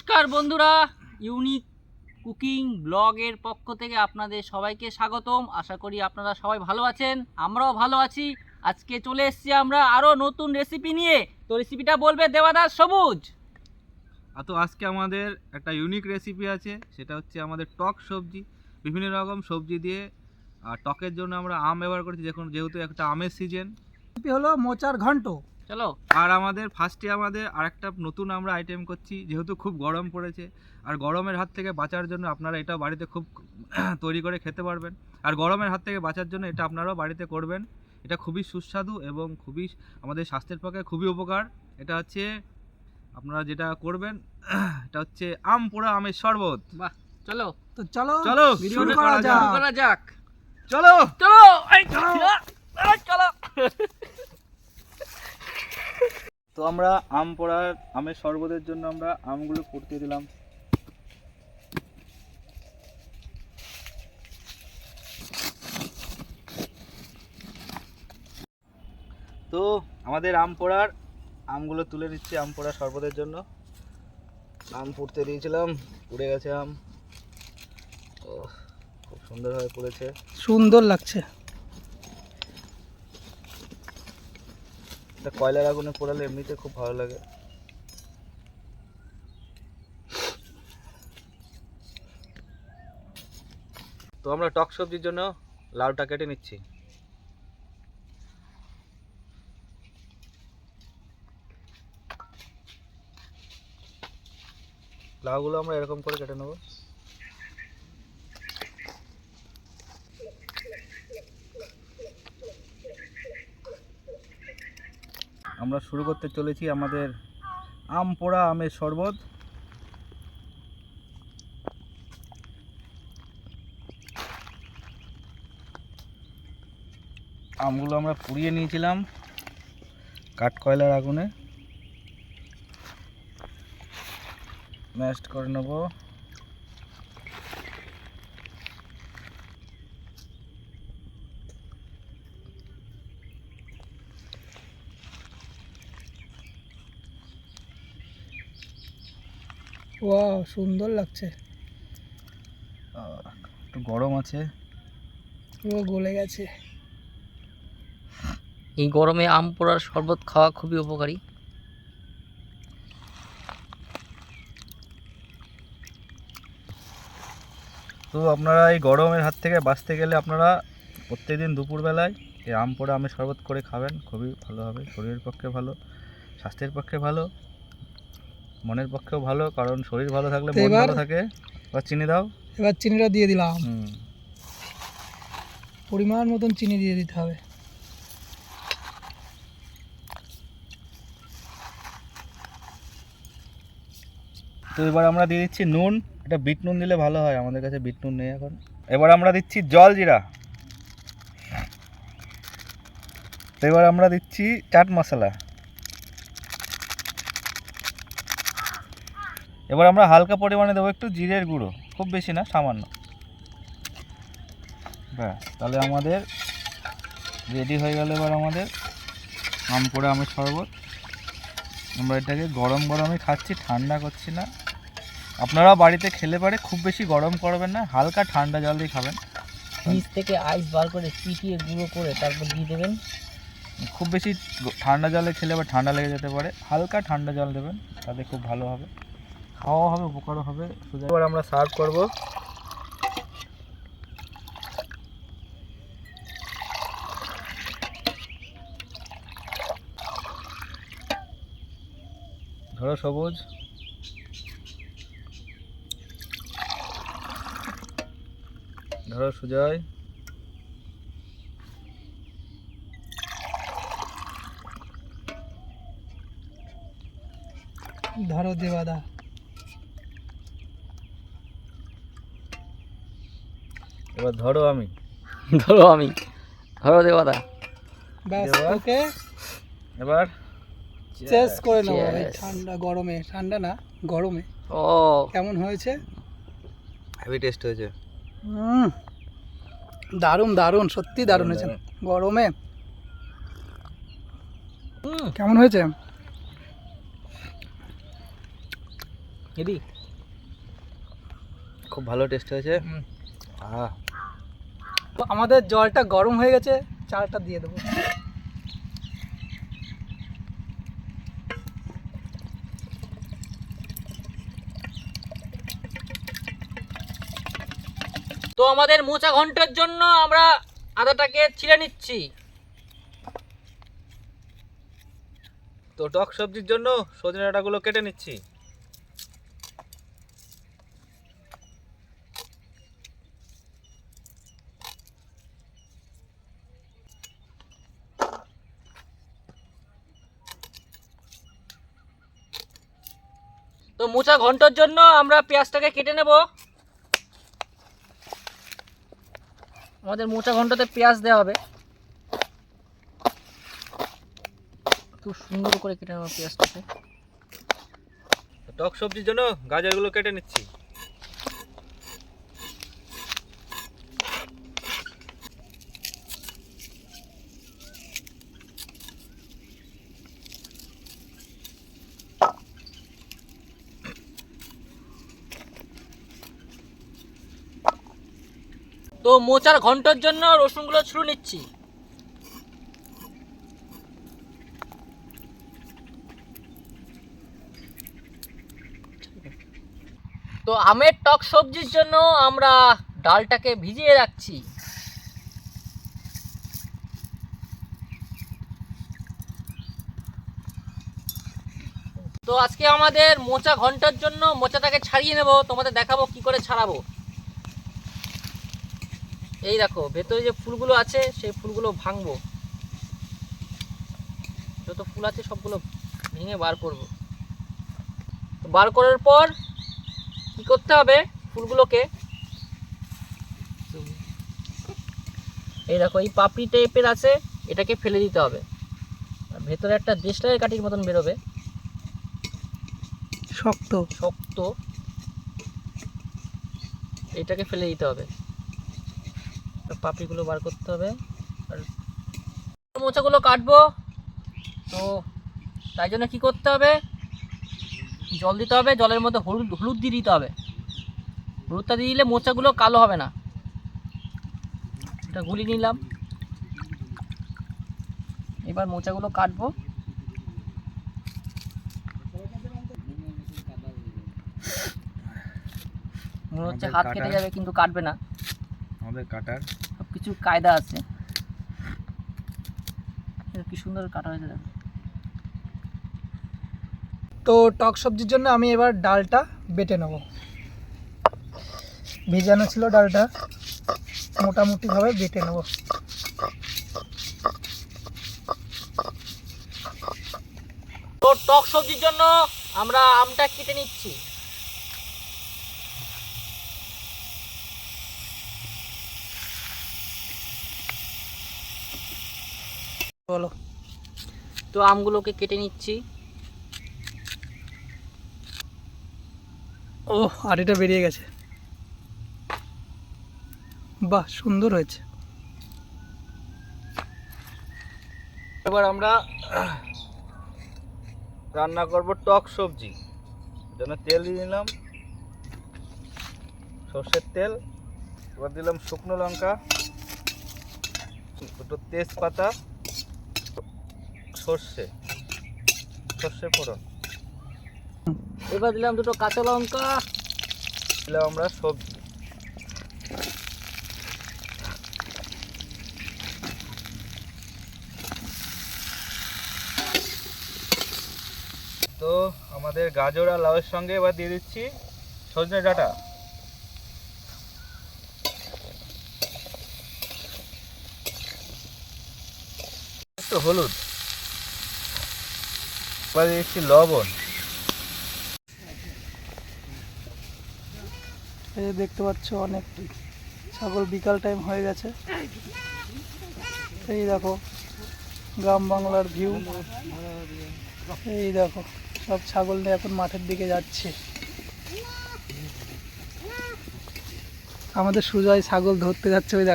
নমস্কার বন্ধুরা, unique cooking ব্লগের পক্ষ থেকে আপনাদের সবাইকে স্বাগতম। আশা করি আপনারা সবাই ভালো আছেন, আমরাও ভালো আছি। আজকে চলে এসেছি আমরা আরও নতুন রেসিপি নিয়ে। তো রেসিপিটা বলবে দেবাদাস সবুজ। তো আজকে আমাদের একটা ইউনিক রেসিপি আছে, সেটা হচ্ছে আমাদের টক সবজি। বিভিন্ন রকম সবজি দিয়ে টকের জন্য আমরা আম ব্যবহার করছি, যেহেতু একটা আমের সিজন। রেসিপি হলো মোচার ঘন্ট। চলো। আর আমাদের ফার্স্টে আরেকটা নতুন আমরা আইটেম করছি, যেহেতু খুব গরম পড়েছে। আর গরমের হাত থেকে বাঁচার জন্য আপনারা এটা বাড়িতে খুব তৈরি করে খেতে পারবেন। আর গরমের হাত থেকে বাঁচার জন্য এটা আপনারাও বাড়িতে করবেন। এটা খুবই সুস্বাদু এবং খুবই আমাদের স্বাস্থ্যের পক্ষে খুবই উপকার। এটা হচ্ছে আপনারা যেটা করবেন, এটা হচ্ছে আম পোড়া আমের শরবত। বাহ, চলো তো চলো চলো শুরু করা যাক। চলো চলো চলো। তো আমরা আম পোড়ার আমের শরবতের জন্য আমরা আমগুলো কুড়তে দিলাম। তো আমাদের আম পোড়ার আমগুলো তুলে নিচ্ছি আম পোড়া শরবতের জন্য। আম পুড়তে দিয়েছিলাম, পুড়ে গেছে আম। ও খুব সুন্দরভাবে পুড়েছে, সুন্দর লাগছে। এটা কয়লার আগুনে পোড়ালে এমনিতে খুব ভালো লাগে। তো আমরা টক সবজির জন্য লাউটা কেটে নিচ্ছি। লাউগুলো আমরা এরকম করে কেটে নেব। আমরা শুরু করতে চলেছি আমাদের আম পোড়া আমের শরবত। আমগুলো আমরা পুড়িয়ে নিয়েছিলাম কাঠকয়লার আগুনে। ম্যাশড করে নেব। ওয়াও, সুন্দর লাগছে। একটু গরম আছে। পুরো গলে গেছে। এই গরমে আম পোড়ার শরবত খাওয়া খুবই উপকারী। তো আপনারা এই গরমের হাত থেকে বাঁচতে গেলে আপনারা প্রত্যেকদিন দুপুরবেলায় এই আম পোড়া আমের শরবত করে খাবেন, খুবই ভালো হবে। শরীরের পক্ষে ভালো, স্বাস্থ্যের পক্ষে ভালো, মনের পক্ষেও ভালো, কারণ শরীর ভালো থাকলে মন ভালো থাকে। এবার চিনি দাও। এবার চিনিটা দিয়ে দিলাম। পরিমাণ মতন চিনি দিয়ে দিতে হবে। তো এবার আমরা দিয়ে দিচ্ছি নুন। এটা বিট নুন দিলে ভালো হয়, আমাদের কাছে বিট নুন নেই এখন। এবার আমরা দিচ্ছি জল জিরা। তো এবার আমরা দিচ্ছি চাট মশলা। এবার আমরা হালকা পরিমাণে দেবো একটু জিরের গুঁড়ো, খুব বেশি না, সামান্য। ব্যাস, তাহলে আমাদের রেডি হয়ে গেল এবার আমাদের আম পোড়া আমের শরবত। আমরা এটাকে গরম গরমই খাচ্ছি, ঠান্ডা করছি না। আপনারা বাড়িতে খেলে পারে খুব বেশি গরম করবেন না, হালকা ঠান্ডা জল দিয়ে খাবেন। ফ্রিজ থেকে আইস বার করে চিটিয়ে গুঁড়ো করে তারপর দিয়ে দেবেন। খুব বেশি ঠান্ডা জলে খেলে আবার ঠান্ডা লেগে যেতে পারে, হালকা ঠান্ডা জল দেবেন, তাতে খুব ভালো হবে, খাওয়া হবে, উপকারও হবে। এবার আমরা সার্ভ করব। ধরো সবুজ, ধরো সুজয়, ধরো দেবাদা। এবার ধরো আমি। ধরো দেবাদা। ব্যাস, দেবা। ওকে এবার চেস করে নেবো। এই Cheers. ঠান্ডা গরমে, ঠান্ডা না গরমে ও কেমন হয়েছে? হেভি টেস্ট হয়েছে। দারুণ দারুণ, সত্যি দারুণ হয়েছে। গরমে কেমন হয়েছে? হেবি। খুব ভালো টেস্ট হয়েছে। আহ তো আমাদের জলটা গরম হয়ে গেছে, চালটা দিয়ে দেবো। তো আমাদের মোচা ঘন্টার জন্য আমরা আদাটাকে ছিঁড়ে নিচ্ছি। তো টক সবজির জন্য সজনে ডাঁটাগুলো কেটে নিচ্ছি। তো মোচা ঘন্টার জন্য আমরা পেঁয়াজটাকে কেটে নেব। আমাদের মোচা ঘন্টাতে পেঁয়াজ দেওয়া হবে, খুব সুন্দর করে কেটে নেব পেঁয়াজটাকে। টক সবজির জন্য গাজরগুলো কেটে নিচ্ছি। তো মোচার ঘন্টার জন্য রসুনগুলো ছুঁড়ে নিচ্ছি। তো আমের টক সবজির জন্য আমরা ডালটাকে ভিজিয়ে রাখছি। তো আজকে আমাদের মোচা ঘন্টার জন্য মোচাটাকে ছাড়িয়ে নেব, তোমাদের দেখাবো কি করে ছাড়াবো। এই দেখো ভেতরে যে ফুলগুলো আছে সেই ফুলগুলো ভাঙবো, যত ফুল আছে সবগুলো ভেঙে বার করব। বার করার পর কি করতে হবে, ফুলগুলোকে এই দেখো এই পাপড়ি টাইপের আছে, এটাকে ফেলে দিতে হবে। আর ভেতরে একটা দেশলাই কাঠির মতন বেরোবে, শক্ত শক্ত, এটাকে ফেলে দিতে হবে। পাপড়িগুলো বার করতে হবে। আর মোচাগুলো কাটবো, তো তাই জন্য কি করতে হবে, জল দিতে হবে, জলের মধ্যে হলুদ দিয়ে দিতে হবে। হলুদটা দিয়ে দিলে মোচাগুলো কালো হবে না। এটা গুলিয়ে নিলাম, এবার মোচাগুলো কাটবো। মনে হচ্ছে হাত কেটে যাবে, কিন্তু কাটবে না, আমাদের কাটার সব কিছু কায়দা আছে। কি সুন্দর কাটা হয়েছে দেখো। তো টক সবজির জন্য আমি এবার ডালটা বেটে নেব। ভেজানো ছিল ডালটা, মোটামুটিভাবে বেটে নেব। তো টক সবজির জন্য আমরা আমটা কেটে নিচ্ছি। বলো। তো আমগুলোকে কেটে নিচ্ছি। ও, আর এটা বেরিয়ে গেছে, বাহ সুন্দর হয়েছে। এবার আমরা রান্না করব টক সবজি, জন্য তেল দিয়ে নিলাম, সর্ষের তেল। এবার দিলাম শুকনো লঙ্কা, দুটো তেজপাতা, সর্ষে ফোড়ন, এবার দিলাম দুটো কাঁচা লঙ্কা, দিলাম আমরা সবজি। তো আমাদের গাজর আর লাউয়ের সঙ্গে এবার দিয়ে দিচ্ছি সজনে ডাঁটা, একটু হলুদ, এবার দিয়ে দিচ্ছি লবণ। এই যে দেখতে পাচ্ছ অনেক ছাগল, বিকাল টাইম হয়ে গেছে। এই দেখো গ্রাম বাংলার ভিউ, এই দেখো সব ছাগল নিয়ে এখন মাঠের দিকে যাচ্ছে। আমাদের সুজয় ছাগল ধরতে যাচ্ছে, ওই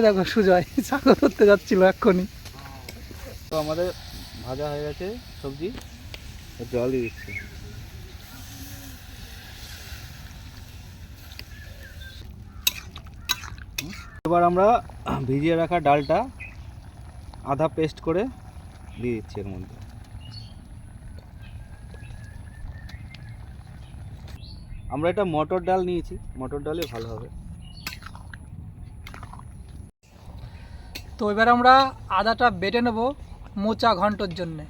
দেখো সুজয় ছাগল ধরতে যাচ্ছিল এক্ষুনি। তো আমাদের ভাজা হয়ে গেছে সবজি, জল দিয়ে দিচ্ছি। এবার আমরা ভিজিয়ে রাখা ডালটা আধা পেস্ট করে দিয়ে দিচ্ছি এর মধ্যে। আমরা এটা মটর ডাল নিয়েছি, মটর ডালে ভালো হবে। তো এবার আমরা আদাটা বেটে নেব মোচা ঘন্টর জন্যে।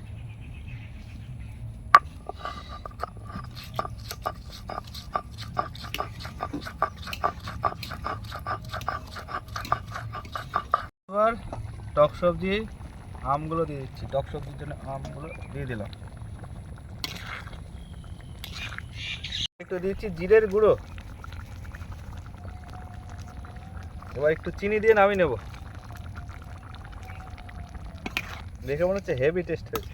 এবার টক সবজি আমগুলো দিয়ে দিচ্ছি, টক সবজির জন্য আমগুলো দিয়ে দিলাম। একটু দিচ্ছি জিরের গুঁড়ো, এবার একটু চিনি দিয়ে নামিয়ে নেব। দেখে মনে হচ্ছে হেভি টেস্ট হয়েছে,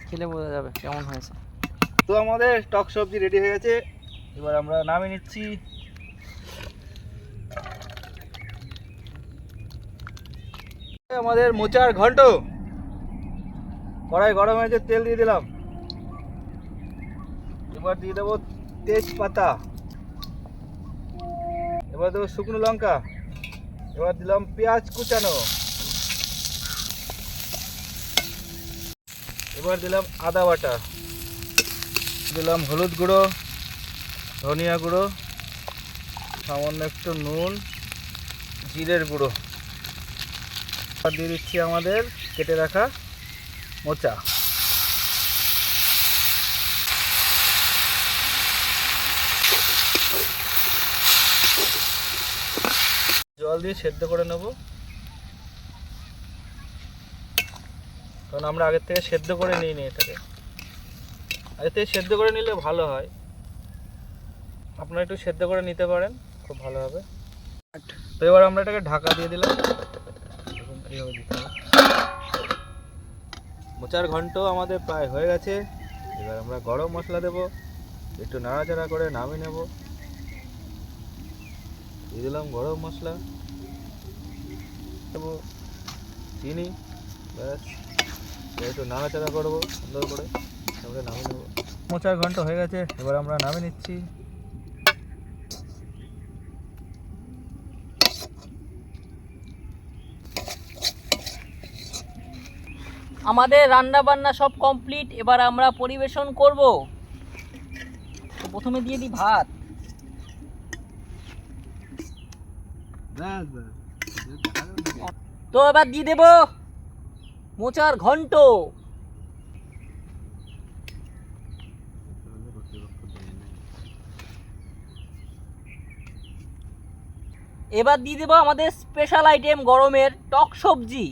খেলে বোঝা যাবে কেমন হয়েছে। তো আমাদের টক সবজি রেডি হয়ে গেছে, এবার আমরা নামিয়ে নিচ্ছি। আমাদের মোচার ঘন্ট কড়াই গরম হয়েছে, তেল দিয়ে দিলাম। এবার দিয়ে দেবো তেজপাতা, এবার দেবো শুকনো লঙ্কা, এবার দিলাম পেঁয়াজ কুচানো, এবার দিলাম আদা বাটা, দিলাম হলুদ গুঁড়ো, ধনিয়া গুঁড়ো, সামান্য একটু নুন, জিরের গুঁড়ো। আর দিয়ে দিচ্ছি আমাদের কেটে রাখা মোচা। জল দিয়ে সেদ্ধ করে নেব, কারণ আমরা আগের থেকে সেদ্ধ করে নিই এটাকে। আগের থেকে সেদ্ধ করে নিলে ভালো হয়, আপনারা একটু সেদ্ধ করে নিতে পারেন, খুব ভালো হবে। তো এবার আমরা এটাকে ঢাকা দিয়ে দিলাম। মোচার ঘন্ট আমাদের প্রায় হয়ে গেছে, এবার আমরা গরম মশলা দেব, একটু নাড়াচাড়া করে নামিয়ে নেব। দিয়ে দিলাম গরম মশলা, দেবো চিনি, ব্যাস একটু নাড়াচাড়া করবো সুন্দর করে, তারপরে নামিয়ে নেব। মোচার ঘন্ট হয়ে গেছে, এবার আমরা নামিয়ে নিচ্ছি। আমাদের রান্না বান্না সব কমপ্লিট, এবার আমরা পরিবেশন করব। তো প্রথমে দিয়ে দিই ভাত, তো এবার দিয়ে দেব মোচার ঘন্ট, এবার দিয়ে দেব আমাদের স্পেশাল আইটেম গরমের টক সবজি।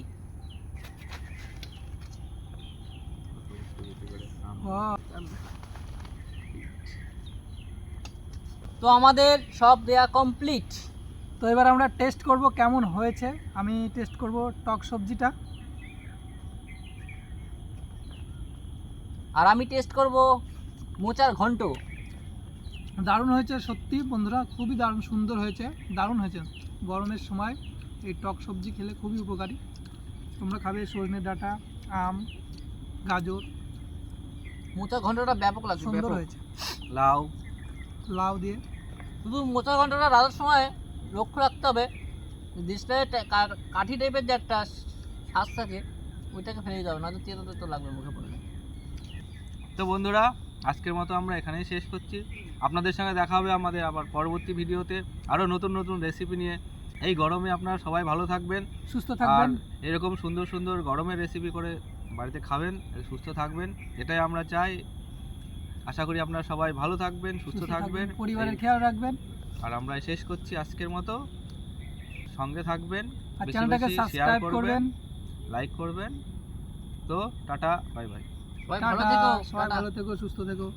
তো আমাদের সব দেয়া কমপ্লিট। তো এবার আমরা টেস্ট করব কেমন হয়েছে। আমি টেস্ট করব টক সবজিটা। আর আমি টেস্ট করব মোচার ঘন্ট। দারুণ হয়েছে সত্যি বন্ধুরা, খুবই দারুণ, সুন্দর হয়েছে, দারুণ হয়েছে। গরমের সময় এই টক সবজি খেলে খুবই উপকারী। তোমরা খাবে সজনে ডাঁটা, আম, গাজর। মোচা ঘন্টটা ব্যাপক লাগছে, সুন্দর ব্যাপক। হয়েছে। লাউ, লাউ দিয়ে শুধু মোচা ঘন্টটা রাজার সময় লক্ষ্য রাখতে হবে, ডিসপ্লে কাঠি টাইপের যে একটা শ্বাস থাকে ওইটাকে ফেলে দিতে হবে, না তো তেতো তেতো লাগবে মুখে পড়লে। তো বন্ধুরা আজকের মতো আমরা এখানেই শেষ করছি। আপনাদের সঙ্গে দেখা হবে আমাদের আবার পরবর্তী ভিডিওতে আরও নতুন নতুন রেসিপি নিয়ে। এই গরমে আপনারা সবাই ভালো থাকবেন, সুস্থ আর থাকবেন। এরকম সুন্দর সুন্দর গরমের রেসিপি করে বাড়িতে খাবেন, সুস্থ থাকবেন, এটাই আমরা চাই। আশা করি আপনারা সবাই ভালো থাকবেন, সুস্থ থাকবেন, পরিবারের খেয়াল রাখবেন। আর আমরা শেষ করছি আজকের মতো। সঙ্গে থাকবেন, আর বেশি চ্যানেলটাকে বেশি শেয়ার সাবস্ক্রাইব করবেন, লাইক করবেন। তো টাটা, বাই বাই। সবাই ভালো টাটা, থেকো, সবাই টাটা। ভালো থেকো, সুস্থ থেকো।